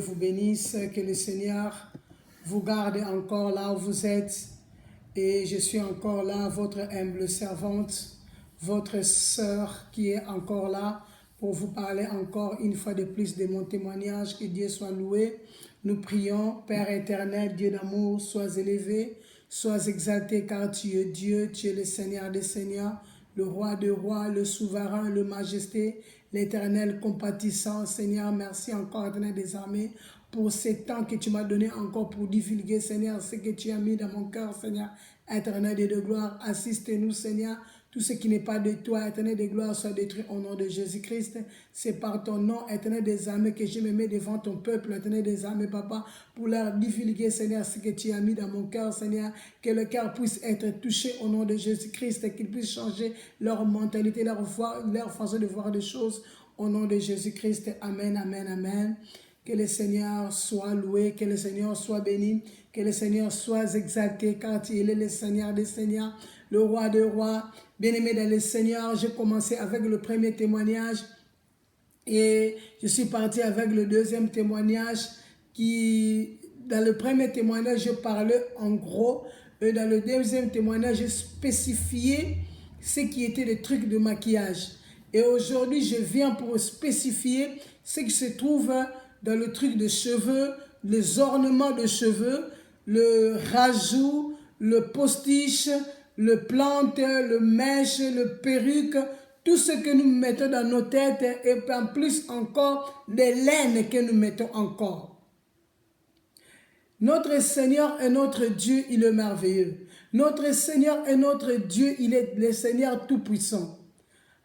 Vous bénisse, que le Seigneur vous garde encore là où vous êtes. Et je suis encore là, votre humble servante, votre sœur qui est encore là pour vous parler encore une fois de plus de mon témoignage. Que Dieu soit loué. Nous prions, Père éternel, Dieu d'amour, sois élevé, sois exalté car tu es Dieu, tu es le Seigneur des Seigneurs, le roi des rois, le souverain, le majesté, l'éternel compatissant. Seigneur, merci encore, éternel des armées, pour ce temps que tu m'as donné encore pour divulguer, Seigneur, ce que tu as mis dans mon cœur, Seigneur, éternel de gloire. Assiste-nous, Seigneur. Tout ce qui n'est pas de toi, éternel de gloire, soit détruit au nom de Jésus-Christ. C'est par ton nom, éternel des armées, que je me mets devant ton peuple, éternel des armées, Papa, pour leur divulguer, Seigneur, ce que tu as mis dans mon cœur, Seigneur. Que le cœur puisse être touché au nom de Jésus-Christ, qu'ils puissent changer leur mentalité, leur façon de voir les choses, au nom de Jésus-Christ. Amen, amen, amen. Que le Seigneur soit loué, que le Seigneur soit béni, que le Seigneur soit exalté, car il est le Seigneur des Seigneurs, le roi des rois. Bien-aimé dans le Seigneur, j'ai commencé avec le premier témoignage et je suis parti avec le deuxième témoignage dans le premier témoignage, je parlais en gros, et dans le deuxième témoignage, j'ai spécifié ce qui était les trucs de maquillage. Et aujourd'hui, je viens pour spécifier ce qui se trouve dans le truc de cheveux, les ornements de cheveux, le rajout, le postiche, le plante, le mèche, le perruque, tout ce que nous mettons dans nos têtes et en plus encore des laines que nous mettons encore. Notre Seigneur et notre Dieu, il est merveilleux. Notre Seigneur et notre Dieu, il est le Seigneur tout-puissant.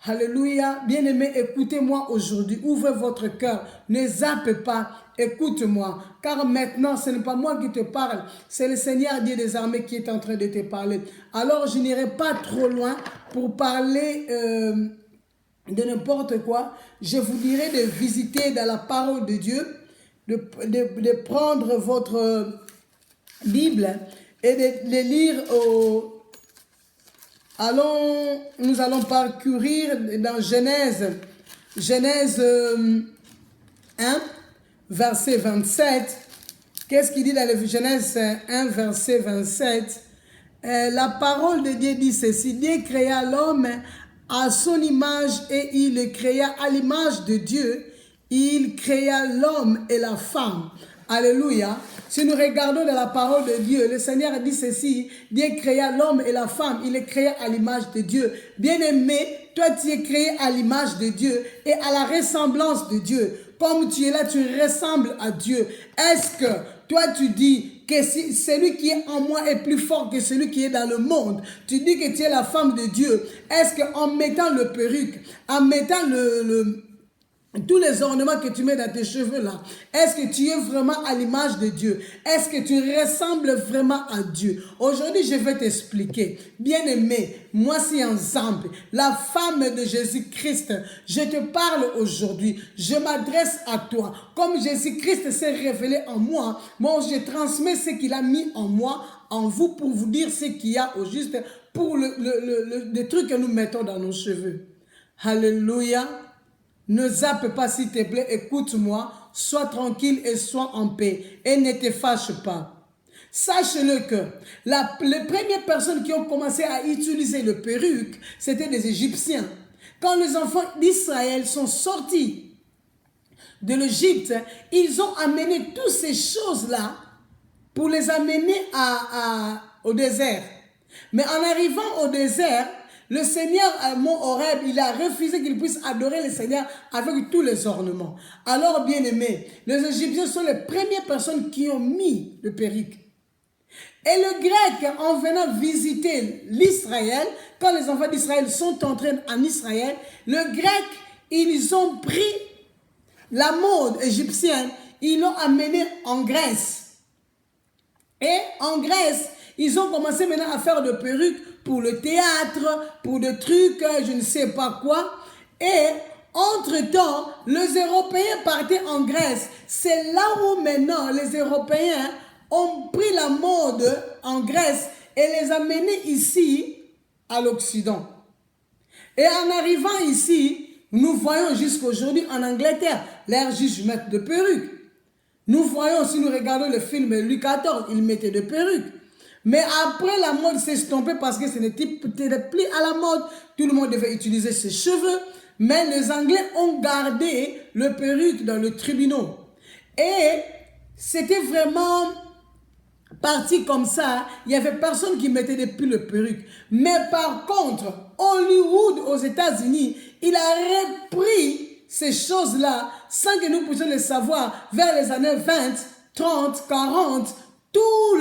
Alléluia. Bien-aimé, écoutez-moi aujourd'hui. Ouvrez votre cœur. Ne zappez pas. Écoute-moi. Car maintenant, ce n'est pas moi qui te parle. C'est le Seigneur Dieu des armées qui est en train de te parler. Alors, je n'irai pas trop loin pour parler de n'importe quoi. Je vous dirai de visiter dans la parole de Dieu, de prendre votre Bible et de lire nous allons parcourir dans Genèse 1, verset 27. Qu'est-ce qu'il dit dans le Genèse 1, verset 27? La parole de Dieu dit ceci: Dieu créa l'homme à son image et il le créa à l'image de Dieu. Il créa l'homme et la femme. Alléluia. Si nous regardons dans la parole de Dieu, le Seigneur dit ceci: Dieu créa l'homme et la femme, il les créa à l'image de Dieu. Bien-aimé, toi tu es créé à l'image de Dieu et à la ressemblance de Dieu. Comme tu es là, tu ressembles à Dieu. Est-ce que toi tu dis que si celui qui est en moi est plus fort que celui qui est dans le monde? Tu dis que tu es la femme de Dieu. Est-ce qu'en mettant le perruque, en mettant tous les ornements que tu mets dans tes cheveux là, est-ce que tu es vraiment à l'image de Dieu? Est-ce que tu ressembles vraiment à Dieu? Aujourd'hui, je vais t'expliquer. Bien-aimé, moi c'est ensemble, la femme de Jésus-Christ. Je te parle aujourd'hui. Je m'adresse à toi. Comme Jésus-Christ s'est révélé en moi, moi je transmets ce qu'il a mis en moi, en vous, pour vous dire ce qu'il y a au juste pour les trucs que nous mettons dans nos cheveux. Alléluia. Ne zappe pas s'il te plaît, écoute-moi, sois tranquille et sois en paix et ne te fâche pas. Sache-le que les premières personnes qui ont commencé à utiliser le perruque, c'était des Égyptiens. Quand les enfants d'Israël sont sortis de l'Égypte, ils ont amené toutes ces choses-là pour les amener au désert. Mais en arrivant au désert, le Seigneur, à Mont Horeb, il a refusé qu'ils puissent adorer le Seigneur avec tous les ornements. Alors, bien aimés, les Égyptiens sont les premières personnes qui ont mis le perruque. Et le grec, en venant visiter l'Israël, quand les enfants d'Israël sont entrés en Israël, le grec, ils ont pris la mode égyptienne, ils l'ont amené en Grèce. Et en Grèce, ils ont commencé maintenant à faire des perruques pour le théâtre, pour des trucs, je ne sais pas quoi. Et entre-temps, les Européens partaient en Grèce. C'est là où maintenant les Européens ont pris la mode en Grèce et les amenés ici à l'Occident. Et en arrivant ici, nous voyons jusqu'aujourd'hui en Angleterre, leurs juges mettent de perruques. Nous voyons, si nous regardons le film Louis XIV, il mettait des perruques. Mais après, la mode s'est estompée parce que ce n'était plus à la mode. Tout le monde devait utiliser ses cheveux. Mais les Anglais ont gardé le perruque dans le tribunal. Et c'était vraiment parti comme ça. Il n'y avait personne qui mettait depuis le perruque. Mais par contre, Hollywood aux États-Unis, il a repris ces choses-là sans que nous puissions les savoir vers les années 20, 30, 40. Tous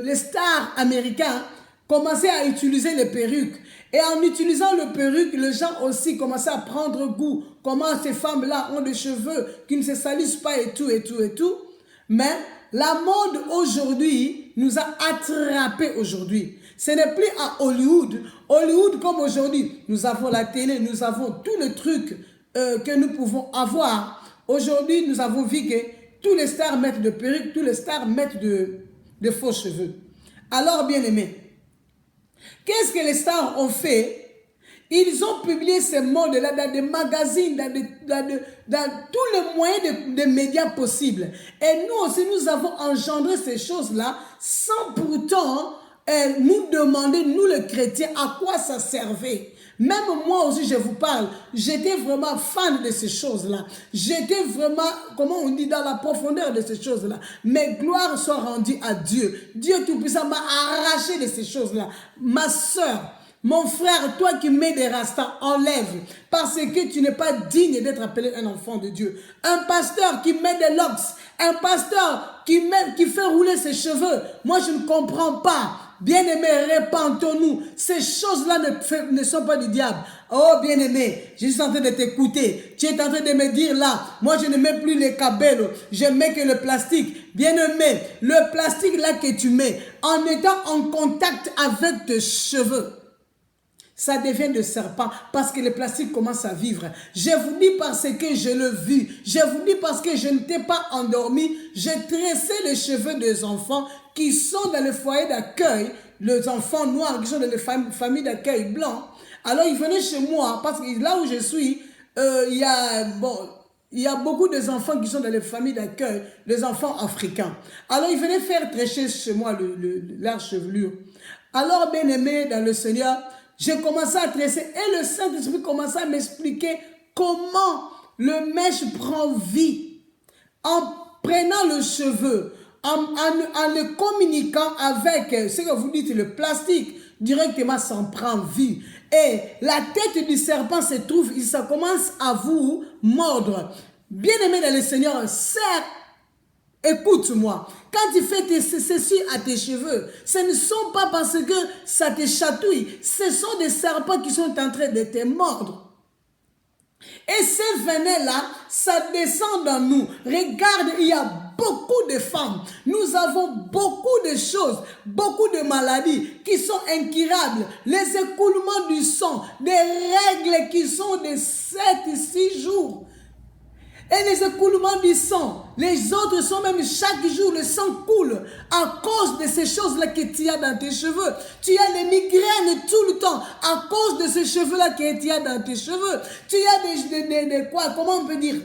les stars américains commençaient à utiliser les perruques. Et en utilisant le perruque, les gens aussi commençaient à prendre goût. Comment ces femmes-là ont des cheveux qui ne se salissent pas et tout, et tout, et tout. Mais la mode aujourd'hui nous a attrapés aujourd'hui. Ce n'est plus à Hollywood. Hollywood comme aujourd'hui, nous avons la télé, nous avons tous les trucs que nous pouvons avoir. Aujourd'hui, nous avons vu que tous les stars mettent de perruques, tous les stars mettent de faux cheveux. Alors, bien aimés, qu'est-ce que les stars ont fait? Ils ont publié ces modes-là dans des magazines, dans tous les moyens de médias possibles. Et nous aussi, nous avons engendré ces choses-là sans pourtant nous demander, nous les chrétiens, à quoi ça servait. Même moi aussi, je vous parle, j'étais vraiment fan de ces choses-là. J'étais vraiment, comment on dit, dans la profondeur de ces choses-là. Mais gloire soit rendue à Dieu. Dieu Tout-Puissant m'a arraché de ces choses-là. Ma soeur, mon frère, toi qui mets des rastas, enlève. Parce que tu n'es pas digne d'être appelé un enfant de Dieu. Un pasteur qui met des locks, un pasteur qui fait rouler ses cheveux. Moi, je ne comprends pas. Bien-aimés, répentons-nous. Ces choses-là ne sont pas du diable. Oh, bien-aimé, je suis en train de t'écouter. Tu es en train de me dire là, moi je ne mets plus les cabellos, je mets que le plastique. Bien-aimé, le plastique là que tu mets, en étant en contact avec tes cheveux, ça devient de serpent parce que le plastique commence à vivre. Je vous dis parce que je l'ai vu. Je vous dis parce que je ne t'ai pas endormi. J'ai tressé les cheveux des enfants qui sont dans le foyer d'accueil, les enfants noirs qui sont dans les familles d'accueil blancs. Alors ils venaient chez moi parce que là où je suis, il y a beaucoup d'enfants qui sont dans les familles d'accueil, les enfants africains. Alors ils venaient faire tresser chez moi leur chevelure. Alors bien aimé dans le Seigneur, j'ai commencé à tresser et le Saint-Esprit commençait à m'expliquer comment le mèche prend vie en prenant le cheveu, en le communiquant avec ce que vous dites, le plastique, directement s'en prend vie. Et la tête du serpent se trouve, ça commence à vous mordre. Bien-aimé dans le Seigneur, sœur, écoute-moi, quand tu fais ceci à tes cheveux, ce ne sont pas parce que ça te chatouille, ce sont des serpents qui sont en train de te mordre. Et ces venins-là, ça descend dans nous. Regarde, il y a beaucoup de femmes. Nous avons beaucoup de choses, beaucoup de maladies qui sont incurables. Les écoulements du sang, des règles qui sont de 7-6 jours. Et les écoulements du sang, les autres sont même chaque jour, le sang coule à cause de ces choses-là que tu as dans tes cheveux. Tu as des migraines tout le temps à cause de ces cheveux-là que tu as dans tes cheveux. Tu as quoi, comment on peut dire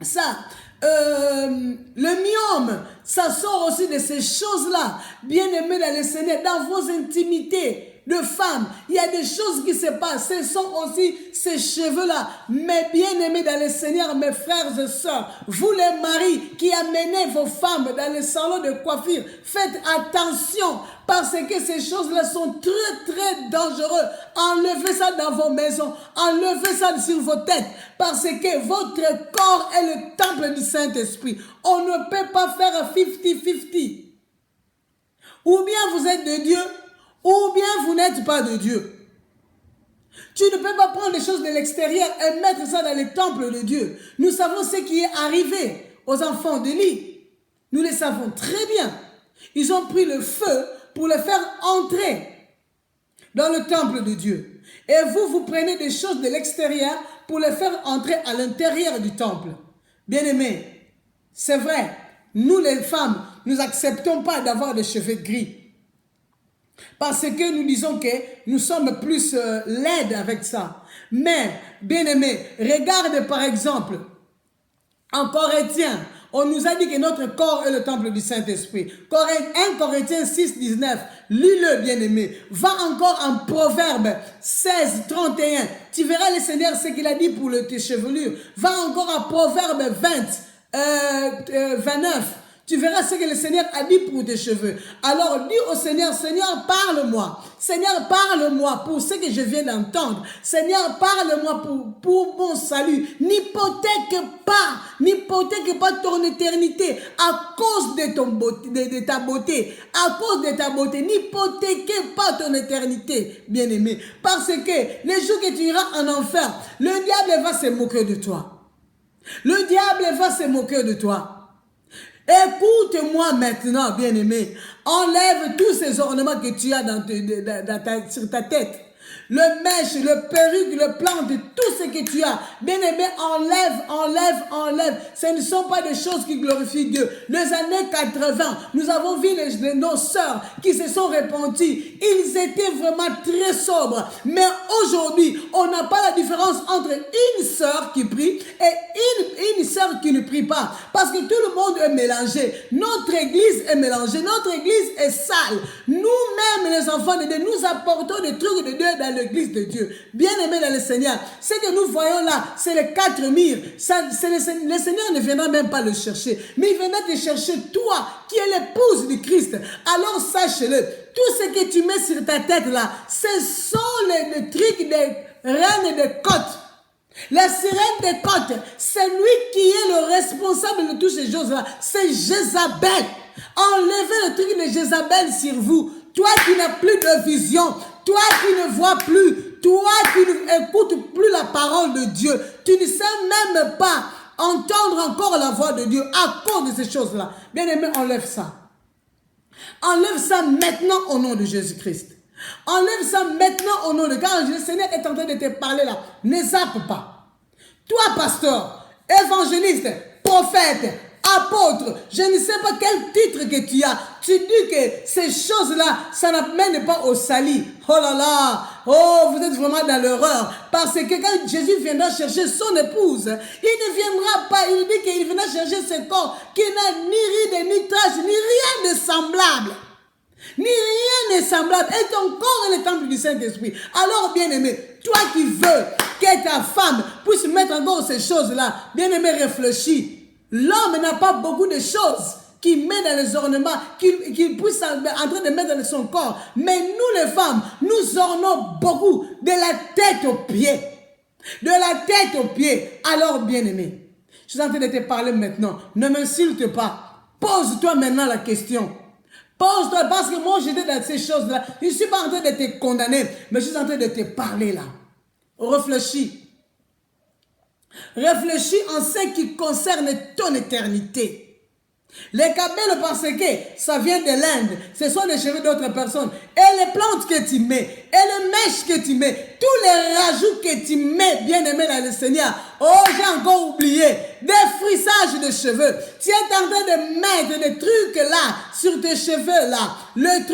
ça? Le myome, ça sort aussi de ces choses-là. Bien-aimés dans le Seigneur, dans vos intimités de femmes, il y a des choses qui se passent. Ce sont aussi ces cheveux-là. Mais bien-aimés dans le Seigneur, mes frères et sœurs, vous les maris qui amenez vos femmes dans les salons de coiffure, faites attention parce que ces choses-là sont très très dangereuses. Enlevez ça dans vos maisons, enlevez ça sur vos têtes parce que votre corps est le temple du Saint-Esprit. On ne peut pas faire 50-50. Ou bien vous êtes de Dieu, ou bien vous n'êtes pas de Dieu. Tu ne peux pas prendre les choses de l'extérieur et mettre ça dans les temples de Dieu. Nous savons ce qui est arrivé aux enfants d'Élie. Nous le savons très bien. Ils ont pris le feu pour les faire entrer dans le temple de Dieu. Et vous, vous prenez des choses de l'extérieur pour les faire entrer à l'intérieur du temple. Bien-aimés, c'est vrai, nous les femmes, nous n'acceptons pas d'avoir des cheveux gris. Parce que nous disons que nous sommes plus laides avec ça. Mais, bien-aimés, regarde par exemple, en Corinthiens, On nous a dit que notre corps est le temple du Saint-Esprit. 1 Corinthiens 6, 19. Lis-le, bien-aimé. Va encore en Proverbe 16, 31. Tu verras le Seigneur ce qu'il a dit pour tes chevelures. Va encore à Proverbe 29. Tu verras ce que le Seigneur a dit pour tes cheveux. Alors dis au Seigneur, Seigneur, parle-moi. Seigneur, parle-moi pour ce que je viens d'entendre. Seigneur, parle-moi pour mon salut. N'hypothèque pas ton éternité à cause de ta beauté. À cause de ta beauté, n'hypothéquez pas ton éternité, bien-aimé. Parce que les jours que tu iras en enfer, le diable va se moquer de toi. Le diable va se moquer de toi. Écoute-moi maintenant, bien-aimé. Enlève tous ces ornements que tu as sur ta tête. Le mèche, le perruque, le plante, tout ce que tu as. Bien-aimé, enlève. Ce ne sont pas des choses qui glorifient Dieu. Les années 80, nous avons vu nos sœurs qui se sont repenties. Ils étaient vraiment très sobres. Mais aujourd'hui, on n'a pas la différence entre une sœur qui prie et une sœur qui ne prie pas. Parce que tout le monde est mélangé. Notre église est mélangée. Notre église est sale. Nous-mêmes, les enfants de Dieu, nous apportons des trucs de Dieu dans l'église de Dieu. Bien-aimés dans le Seigneur, ce que nous voyons là, c'est les 4 murs. Le Seigneur ne viendra même pas le chercher, mais il viendra te chercher toi, qui es l'épouse du Christ. Alors sache-le, tout ce que tu mets sur ta tête là, ce sont les trucs des reines des côtes. La sirène des côtes, c'est lui qui est le responsable de toutes ces choses-là. C'est Jézabel. Enlevez le truc de Jézabel sur vous. Toi qui n'as plus de vision, toi qui ne vois plus, toi qui n'écoutes plus la parole de Dieu, tu ne sais même pas entendre encore la voix de Dieu à cause de ces choses-là. Bien-aimé, enlève ça. Enlève ça maintenant au nom de Jésus-Christ. Enlève ça maintenant au nom de... Quand le Seigneur est en train de te parler là, ne zappe pas. Toi, pasteur, évangéliste, prophète, apôtre, je ne sais pas quel titre que tu as. Tu dis que ces choses-là, ça n'amène pas au salut. Oh là là, oh, vous êtes vraiment dans l'erreur. Parce que quand Jésus viendra chercher son épouse, il ne viendra pas, il dit qu'il viendra chercher ce corps qui n'a ni ride, ni tache, ni rien de semblable. Ni rien n'est semblable. Et ton corps est le temple du Saint-Esprit. Alors, bien-aimé, toi qui veux que ta femme puisse mettre encore ces choses-là, bien-aimé, réfléchis. L'homme n'a pas beaucoup de choses qu'il met dans les ornements, qu'il puisse en train de mettre dans son corps. Mais nous, les femmes, nous ornons beaucoup de la tête aux pieds. De la tête aux pieds. Alors, bien-aimé, je suis en train de te parler maintenant. Ne m'insulte pas. Pose-toi maintenant la question. Pose-toi, parce que moi j'étais dans ces choses-là. Je ne suis pas en train de te condamner, mais je suis en train de te parler là. Réfléchis. Réfléchis en ce qui concerne ton éternité. Les cabelles, parce que ça vient de l'Inde, ce sont les cheveux d'autres personnes. Et les plantes que tu mets, et les mèches que tu mets, tous les rajouts que tu mets, bien aimé dans le Seigneur. Oh, j'ai encore oublié, des frissages de cheveux. Tu es en train de mettre des trucs là, sur tes cheveux là. Le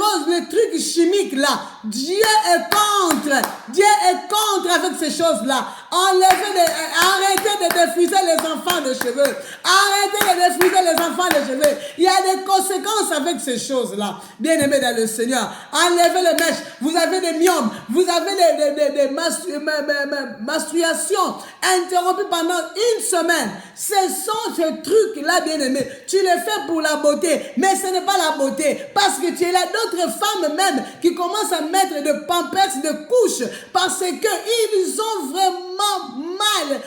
truc chimique là. Dieu est contre. Dieu est contre avec ces choses là. Arrêtez de défriser les enfants de cheveux. Arrêtez de défriser les enfants de cheveux. Il y a des conséquences avec ces choses là. Bien aimé dans le Seigneur. Enlevez les mèches. Vous avez des myomes. Vous avez des menstruations interrompues pendant une semaine. Ce sont ces trucs là, bien aimé. Tu les fais pour la beauté. Mais ce n'est pas la beauté. Parce que tu es là d'autres femmes même qui commencent à mettre de pampers, de couches. Parce qu'ils ont vraiment mal.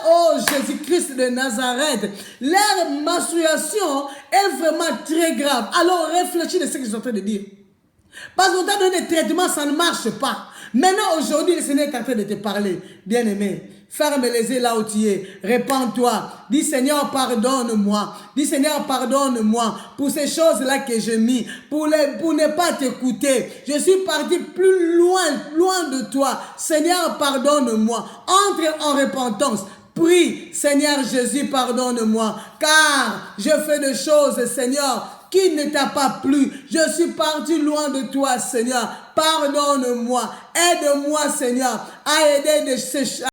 Oh Jésus-Christ de Nazareth. Leur menstruation est vraiment très grave. Alors réfléchis de ce qu'ils sont en train de dire. Parce qu'on t'a donné des traitements, ça ne marche pas. Maintenant, aujourd'hui, le Seigneur est en train de te parler. Bien-aimé, ferme les yeux là où tu es. Répands-toi. Dis, Seigneur, pardonne-moi. Dis, Seigneur, pardonne-moi pour ces choses-là que j'ai mis. Pour ne pas t'écouter. Je suis parti plus loin de toi. Seigneur, pardonne-moi. Entre en repentance. Prie, Seigneur Jésus, pardonne-moi. Car je fais des choses, Seigneur, qui ne t'a pas plu. Je suis parti loin de toi, Seigneur. Pardonne-moi. Aide-moi, Seigneur, à aider